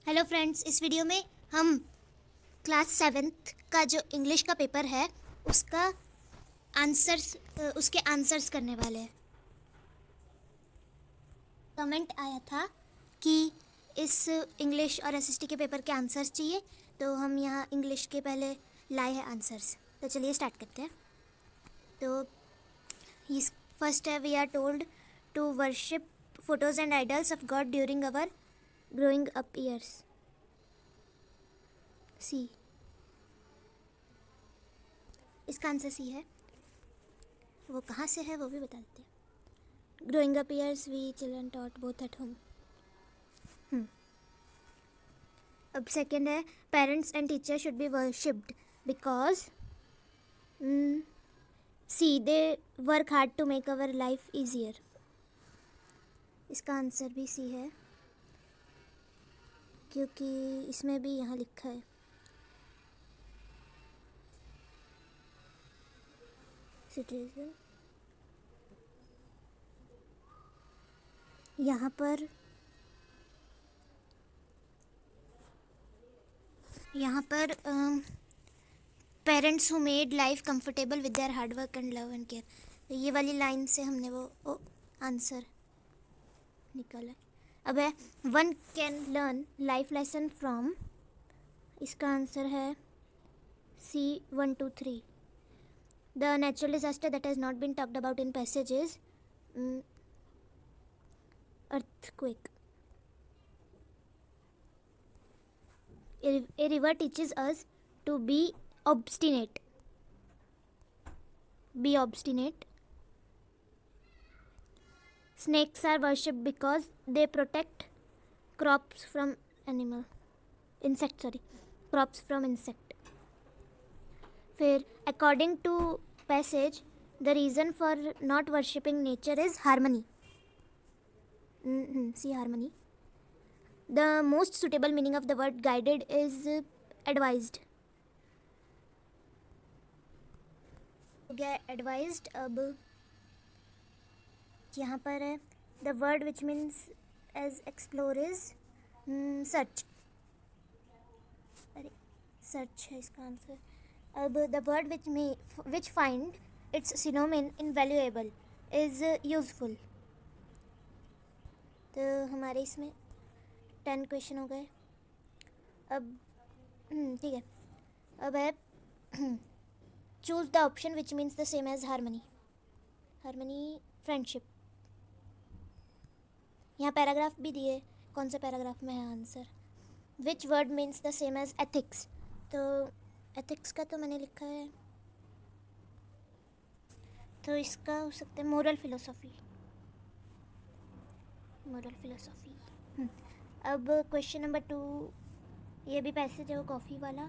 Hello friends, इस video में हम क्लास 7th का जो इंग्लिश का पेपर है उसका उसके आंसर्स करने वाले हैं। कमेंट आया था कि इस इंग्लिश और एसएसटी के पेपर के आंसर्स चाहिए, तो हम यहाँ इंग्लिश के पहले लाए हैं आंसर्स। तो चलिए स्टार्ट करते हैं। तो फर्स्ट है, we are told to worship photos and idols of God during our growing up years. C, इसका आंसर सी है। वो कहाँ से है वो भी बता देते हैं। Growing up years we children taught both at home. अब सेकेंड है, parents and teacher should be worshipped because C they work hard to make our life easier. इसका आंसर भी सी है, क्योंकि इसमें भी यहाँ लिखा है सिटीजन। यहाँ पर parents who made life comfortable with their hard work and love and care, तो ये वाली लाइन से हमने वो आंसर निकाला। अब है, one can learn life lesson from. इसका आंसर है C 1 2 3। The natural disaster that has not been talked about in passage is earthquake. A river teaches us to be obstinate. Be obstinate. Snakes are worshipped because they protect crops from crops from insect. फिर according to passage, the reason for not worshipping nature is harmony. See, harmony. The most suitable meaning of the word guided is advised. हो गया advised। अब यहाँ पर है, the word which means as explore is search। अरे, search है इसका answer. अब the word which find its synonym invaluable is useful। तो हमारे इसमें 10 क्वेश्चन हो गए। अब ठीक है, अब है choose the option which means the same as harmony. Harmony friendship. यहाँ पैराग्राफ भी दिए, कौन से पैराग्राफ में है answer. Which word means the same as ethics, तो एथिक्स का तो मैंने लिखा है, तो इसका हो सकता है मोरल फिलोसॉफी। Moral philosophy. अब क्वेश्चन नंबर 2, ये भी पैसेज है वो कॉफ़ी वाला।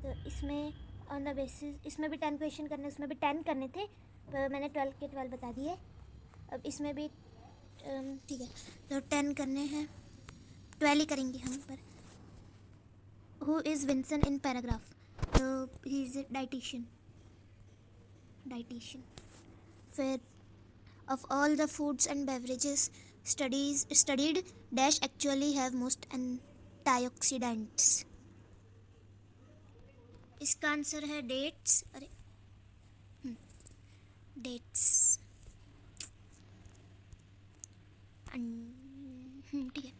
तो इसमें ऑन द बेसिस, इसमें भी 10 क्वेश्चन करने, उसमें भी 10 करने थे, पर मैंने 12 के 12 बता दिए। अब इसमें भी ठीक है, तो 10 करने हैं, 12 ही करेंगे हम। पर who is Vinson in paragraph, तो ही इज़ ए डाइटिशियन। फिर of all the foods and beverages studied dash actually have most antioxidants। इसका आंसर है डेट्स। अरे डेट्स, ठीक है,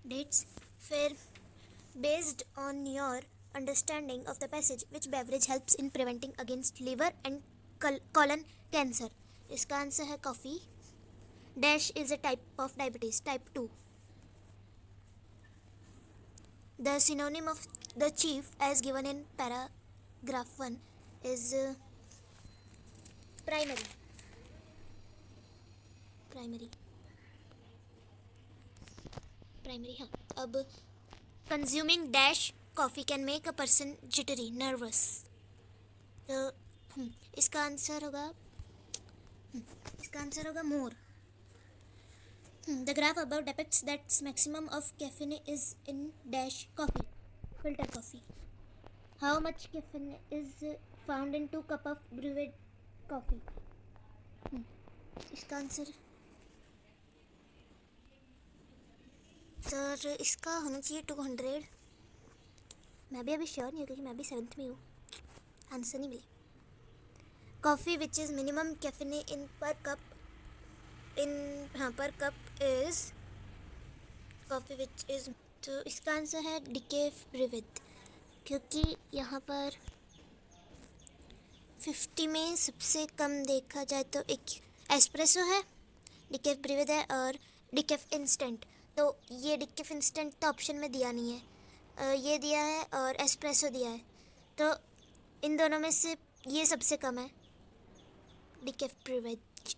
डेट्स। फिर based on your understanding of the passage, which beverage helps in preventing against liver and colon cancer। इसका answer है coffee. Dash is a type of diabetes, type 2। The synonym of the chief as given in paragraph 1 is primary। हाँ। अब consuming dash coffee can make a person jittery, nervous। तो इसका answer होगा मोर। The graph above depicts that maximum of caffeine is in dash coffee, filter coffee। How much caffeine is found in 2 cup of brewed coffee? इसका answer sir इसका होना चाहिए 200। मैं भी अभी श्योर नहीं हूँ क्योंकि मैं भी 7th में हूँ, आंसर नहीं मिले। Coffee which is minimum caffeine in per cup is coffee which is, तो इसका आंसर है डिकेफ ब्रिविथ, क्योंकि यहाँ पर 50 में सबसे कम देखा जाए तो एक एस्प्रेसो है, डिकेफ ब्रिविथ है और डिकेफ इंस्टेंट। तो ये डिकेफ इंस्टेंट तो ऑप्शन में दिया नहीं है, ये दिया है और एस्प्रेसो दिया है, तो इन दोनों में से ये सबसे कम है, डिकेफ ब्रिविथ।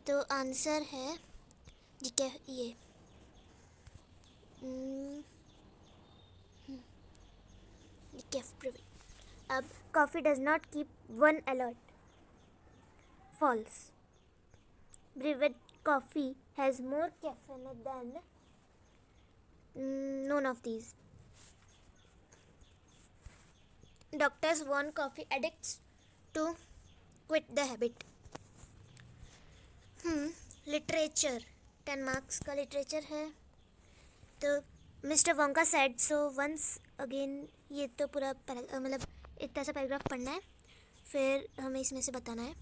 तो आंसर है डिकेफ, ये डिकेफ ब्रिविथ। अब coffee does not keep one alert, false. ब्रिविथ coffee has more caffeine than none of these. Doctors warn coffee addicts to quit the habit. Literature 10 marks का लिटरेचर है। तो mister Wonka said so once again, ये तो पूरा मतलब इतना सा पैराग्राफ पढ़ना है, फिर हमें इसमें से बताना है।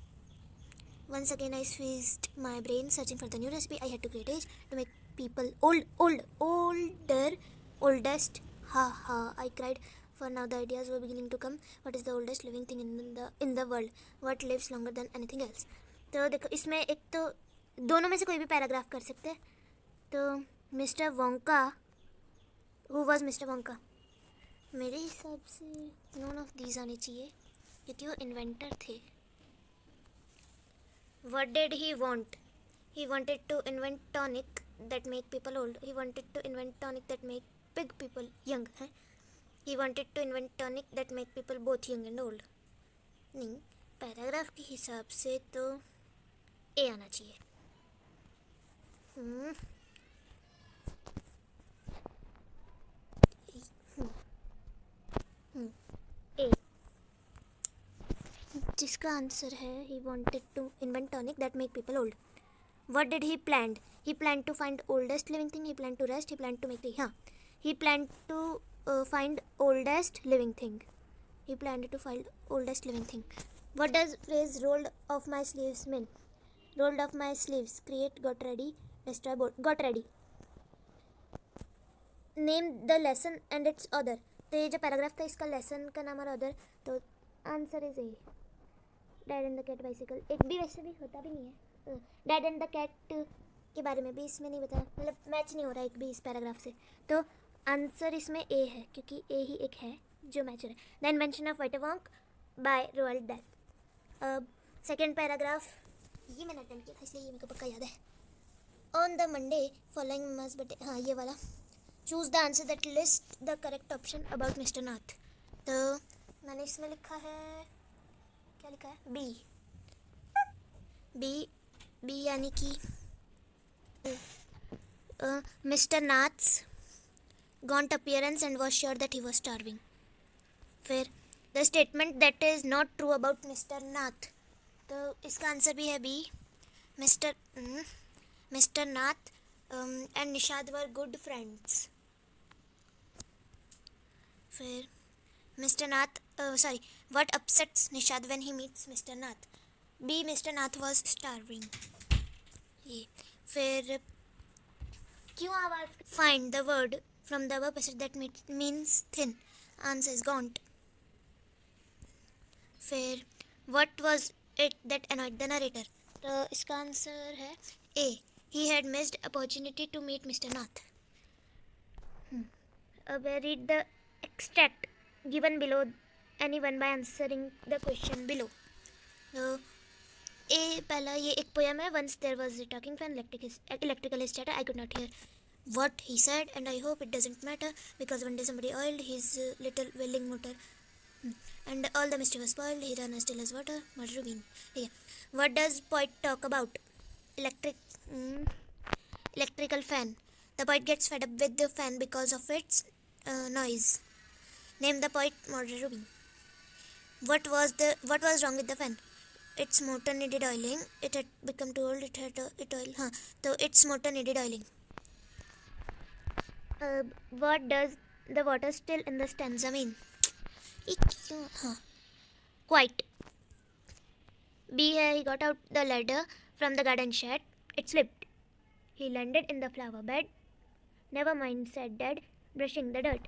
Once again I squeezed my brain searching for the new recipe. I had to create age to make people oldest. Ha ha, I cried, for now the ideas were beginning to come. What is the oldest living thing in the world? What lives longer than anything else? तो देखो, इसमें एक तो दोनों में से कोई भी पैराग्राफ कर सकते हैं। तो mister Wonka, who was mister Wonka? मेरे हिसाब से नॉन ऑफ दीज आने चाहिए क्योंकि वो इन्वेंटर थे। What did he want? He wanted to invent tonic that make people old. He wanted to invent tonic that make big people young. है? He wanted to invent tonic that make people both young and old. नहीं, paragraph के हिसाब से तो ए आना चाहिए। ए, जिसका answer है he wanted to invent tonic that make people old. What did he planned? He planned to find oldest living thing. He planned to rest. He planned to make the he planned to find oldest living thing. He planned to find oldest living thing. What does phrase rolled off my sleeves mean? Rolled off my sleeves. Create, got ready, destroy, board. Got ready. Name the lesson and its author. तो ये जो paragraph था इसका lesson का नाम और author, तो answer is A, dad and the cat bicycle. एक भी वैसे भी होता भी नहीं है, डैड एंड द कैट के बारे में भी इसमें नहीं बताया, मतलब मैच नहीं हो रहा एक भी इस पैराग्राफ से। तो आंसर इसमें ए है क्योंकि ए ही एक है जो मैच हो रहा है। The invention of Vitawonk by Roald Dahl. अब सेकेंड पैराग्राफ ये मैंने अटेंड किया था इसलिए ये मेरे को पक्का याद है। On the Monday following must but, हाँ ये वाला। Choose the answer that list the correct option about mister Nath. तो मैंने इसमें लिखा है, क्या लिखा है, बी यानी कि mister Nath's gaunt appearance and was sure that he was starving. फिर the statement that is not true about mister Nath, तो इसका आंसर भी है B, mister Nath and Nishad were good friends. फिर mister Nath, sorry, what upsets Nishad when he meets mister Nath? B, mister Nath was starving. ये फिर क्यों आवाज, find the word from the above passage that means thin, answer is गॉन्ट। फिर what was it that annoyed the narrator? तो इसका answer है ए, he had missed opportunity to meet Mr. Nath. Read the extract given below anyone by answering the question below. A पहला ये एक poem है. Once there was a talking fan, electrical stator. I could not hear what he said, and I hope it doesn't matter because one day somebody oiled his little welling motor, and all the mystery was spoiled. He ran as still as water. Murder bean. Yeah. What does poet talk about? Electrical fan. The poet gets fed up with the fan because of its noise. Name the poet. Murder Rubin. What was wrong with the fan? Its motor needed oiling. It had become too old. It oil. So its motor needed oiling. What does the water still in the stanza mean? हाँ, quite. B है, he got out the ladder from the garden shed. It slipped. He landed in the flower bed. Never mind, said Dad, brushing the dirt.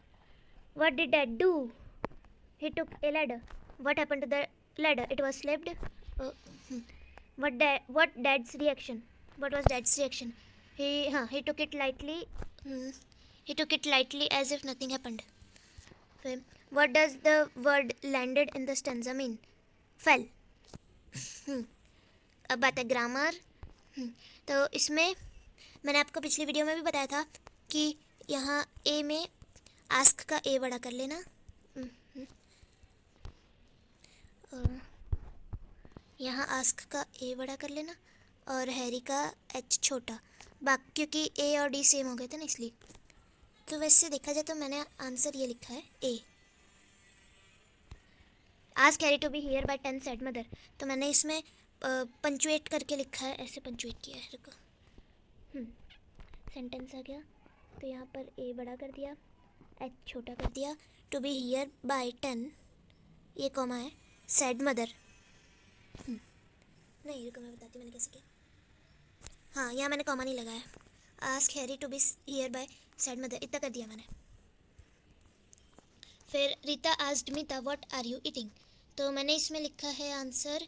What did Dad do? He took a ladder. What happened to the ladder? It was slipped. Uh, what Dad's reaction? What was Dad's reaction? He took it lightly. He took it lightly as if nothing happened. फिर what does the word landed in the stanza mean? Fell. अब बात है grammar. तो इसमें मैंने आपको पिछली video में भी बताया था कि यहाँ ए में आस्क का ए बड़ा कर लेना. यहाँ आस्क का ए बड़ा कर लेना और हैरी का एच छोटा. क्योंकि ए और डी सेम हो गए थे ना, इसलिए. तो वैसे देखा जाए तो मैंने आंसर ये लिखा है A. Ask Harry to be here by 10 said mother. तो मैंने इसमें पंचुएट करके लिखा है, ऐसे पंचुएट किया है. रुको, सेंटेंस आ गया तो यहाँ पर ए बड़ा कर दिया, एच छोटा कर दिया. टू बी हियर बाय 10, ये कॉमा है, सेड मदर. नहीं रुको, मैं बताती मैंने कैसे किया. हाँ, यहाँ मैंने कॉमा नहीं लगाया. Ask Harry to be here by said mother, इतना कर दिया मैंने. फिर Rita asked Meeta what are you eating. तो मैंने इसमें लिखा है answer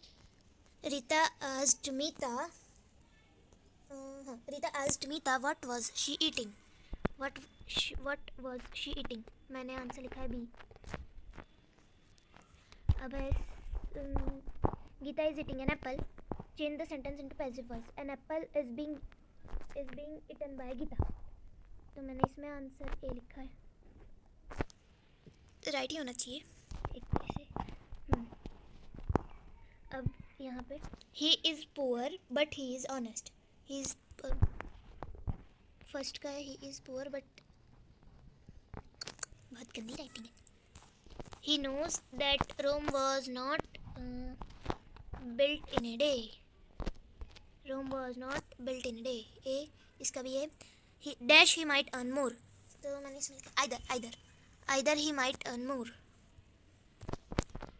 Rita asked Meeta. Rita asked Meeta what was she eating. What was she eating, मैंने आंसर लिखा है बी. अब है Geeta is eating an apple. Change the sentence into passive voice. An apple is being eaten by Geeta. तो मैंने इसमें आंसर ए लिखा है. राइट ही होना चाहिए एक से. अब यहाँ पे he is poor but he is honest. He is first का है ही इज़ पुअर बट, बहुत गंदी राइटिंग है. He knows that Rome was not built in a day. Rome was not built in a day. A इसका भी है. He dash he might earn more. तो मैंने इसमें लिखा either he might earn more.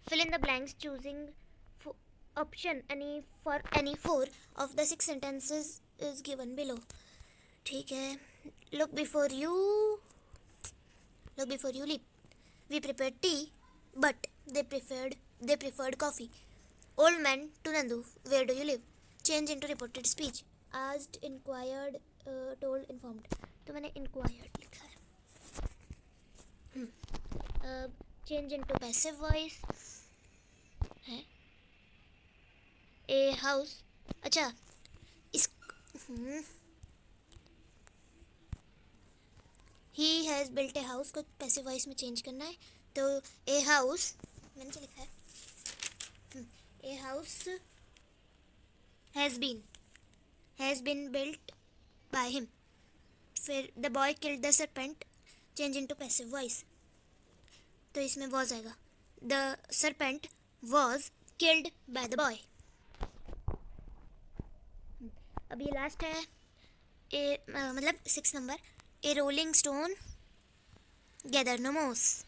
Fill in the blanks choosing option for any 4 of the 6 sentences is given below. ठीक है. Look before you leap. We prepared tea, but they preferred coffee. Old man to Nandu, where do you live? Change into reported speech. Asked, inquired, told, informed. तो मैंने inquired लिखा है. Change into passive voice है a house. अच्छा, इस he has built a house को passive voice में change करना है. तो ए हाउस मैंने क्या लिखा है, a house has been built by him. फिर the boy killed the serpent. Change into passive voice. तो इसमें वॉज आएगा. The serpent was killed by the boy. अब ये लास्ट है ए, मतलब 6 number. A rolling stone gather no moss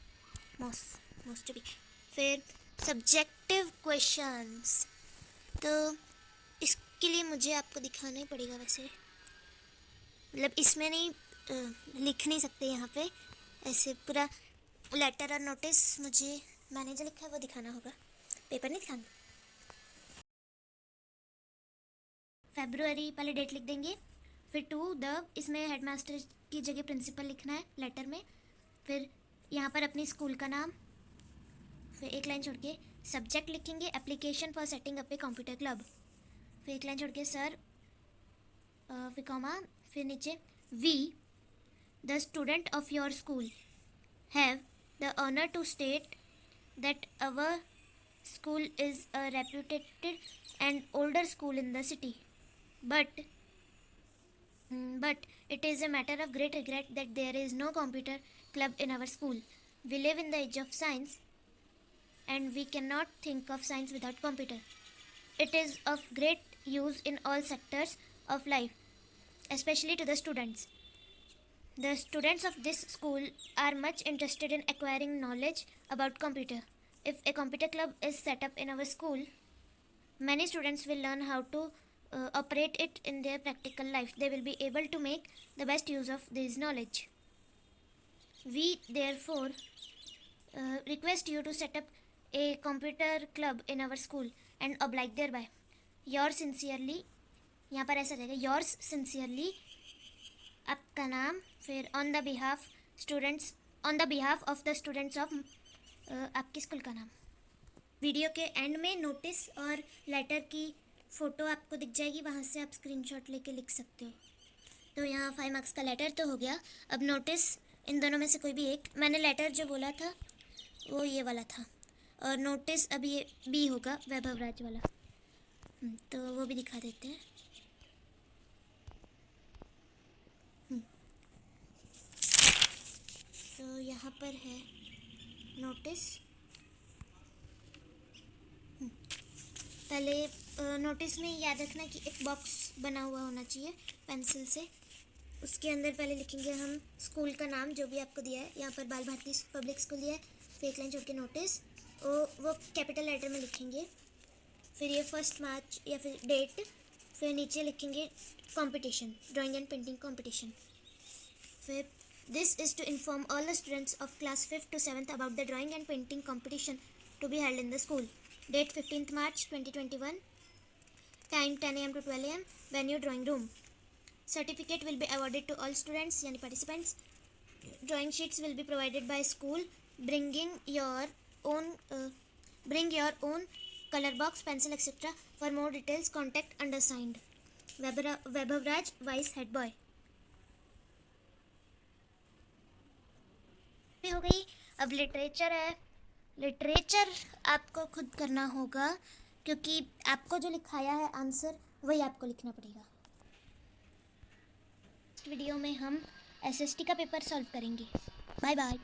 two B. फिर subjective questions. तो इसके लिए मुझे आपको दिखाना ही पड़ेगा. वैसे मतलब इसमें नहीं लिख नहीं सकते यहाँ पे ऐसे पूरा. लेटर और नोटिस मैंने जो लिखा है वो दिखाना होगा, पेपर नहीं दिखाना. फरवरी पहले डेट लिख देंगे. फिर इसमें हेडमास्टर की जगह प्रिंसिपल लिखना है लेटर में. फिर यहाँ पर अपनी स्कूल का नाम. फिर एक लाइन छोड़ के सब्जेक्ट लिखेंगे application for setting up a computer club. फिर एक लाइन छोड़ के सर, फिर कॉमा, फिर नीचे we the student of your school have the honor to state that our school is a reputed and older school in the city, but it is a matter of great regret that there is no computer club in our school. We live in the age of science and we cannot think of science without computer. It is of great use in all sectors of life, especially to the students. The students of this school are much interested in acquiring knowledge about computer. If a computer club is set up in our school, many students will learn how to operate it in their practical life. They will be able to make the best use of this knowledge. We therefore request you to set up a computer club in our school and oblige thereby. Yours sincerely, यहाँ पर ऐसा रहेगा, yours sincerely, आपका नाम, फिर on the behalf of the students of आपके school का नाम. वीडियो के एंड में नोटिस और लेटर की फ़ोटो आपको दिख जाएगी, वहाँ से आप स्क्रीनशॉट लेके लिख सकते हो. तो यहाँ 5 मार्क्स का लेटर तो हो गया. अब नोटिस, इन दोनों में से कोई भी एक. मैंने लेटर जो बोला था वो ये वाला था, और नोटिस अभी ये बी होगा, वैभव राज वाला. तो वो भी दिखा देते हैं. तो यहाँ पर है नोटिस. पहले नोटिस में याद रखना कि एक बॉक्स बना हुआ होना चाहिए पेंसिल से. उसके अंदर पहले लिखेंगे हम स्कूल का नाम जो भी आपको दिया है. यहाँ पर बाल भारती पब्लिक स्कूल दिया है, फिर एक लाइन छोड़ के नोटिस, वो कैपिटल लेटर में लिखेंगे. फिर ये 1 मार्च या फिर डेट. फिर नीचे लिखेंगे competition, drawing and painting competition. फिर this is to inform all the students of class 5th to 7th about the drawing and painting competition to be held in the school. Date 15th March 2021. Time 10 AM to 12 AM. Venue drawing room. Certificate will be awarded to all students yani participants. Drawing sheets will be provided by school. Bring your own color box, pencil, etc. For more details, contact undersigned. Vaibhav Raj, Vice Head Boy. हो गई. अब literature है. Literature आपको खुद करना होगा, क्योंकि आपको जो लिखाया है आंसर वही आपको लिखना पड़ेगा. वीडियो में हम एसएसटी का पेपर सॉल्व करेंगे. Bye bye.